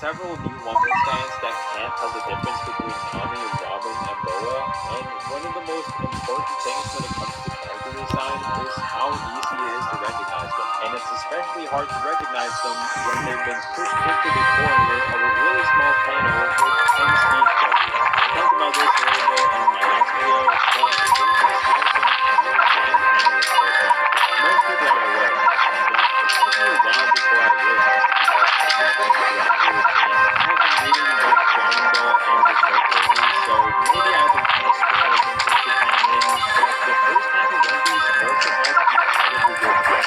several new One Piece fans that can't tell the difference between Nami, Robin, and Boa, and one of the most important things when it comes to character design is how easy it is to recognize them. And it's especially hard to recognize them when they've been pushed into the corner of a really small panel with 10 speed characters. I talked about this a little bit in my last video, but during this house, most people are aware of it, but it took me a while before I realized because I haven't been reading both Dragon Ball and the Show lately, so maybe I've been kind of spoiled when it comes to canon, but the first half of One Piece also has incredibly good graphics.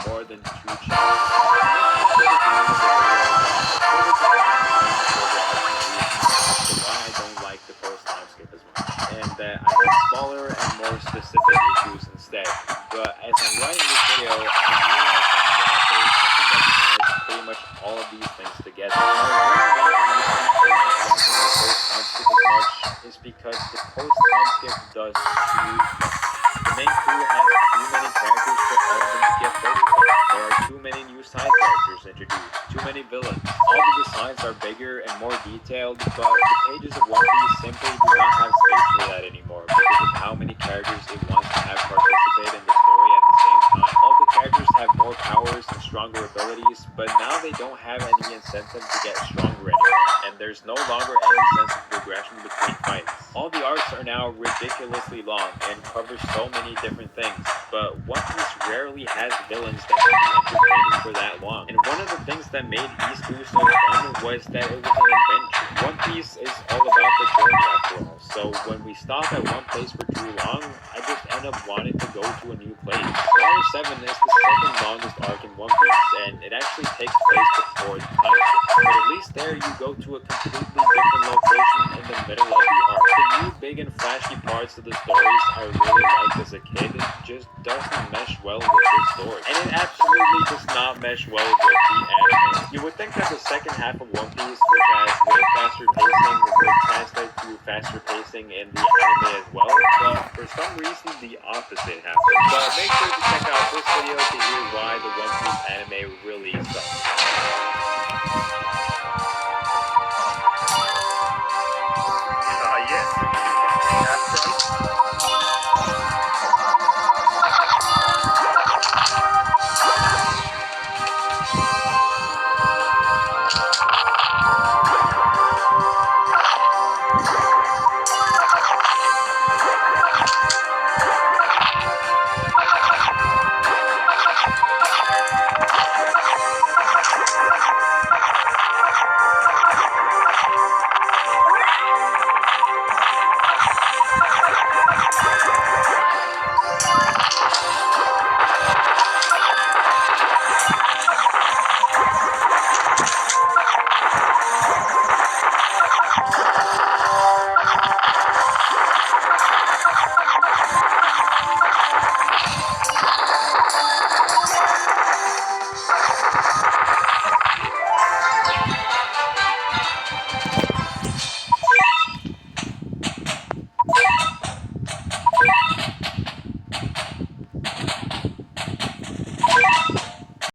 All of them, specific issues instead. But as I'm writing this video, I'm realizing that there is something that ties pretty much all of these things together. Now, one main reason for not liking the post-time skip as much is because the post-time skip does too much. The main crew has too many characters for all of them to get focused on. There are too many new side characters introduced, too many villains. All the designs are bigger and more detailed, but the pages of One Piece simply do not have space for that anymore because of how many characters it wants to have participate in the story at the same time. All the characters have more powers and stronger abilities, but now they don't have any incentive to get stronger anymore, and there's no longer any sense of progression between fights. All the arcs are now ridiculously long and cover so many different things, but One Piece rarely has villains that can be entertaining for that long. And one of the things that made East Blue so fun was that it was an adventure. One Piece is all about the journey after all, so when we stop at one place for too long, I just end up wanting to go to a new place. Water 7 is the second longest arc in One Piece, and it actually takes place before the time skip. But at least there you go to a completely different location in the middle of the arc. The new big and flashy parts of the stories I really liked as a kid just doesn't mesh well with this story. And it absolutely does not mesh well with the anime. You would think that the second half of One Piece, which has way faster pacing, would translate to faster pacing in the anime as well, but for some reason the opposite happened. But make sure to check out this video to hear why the One Piece anime really sucks.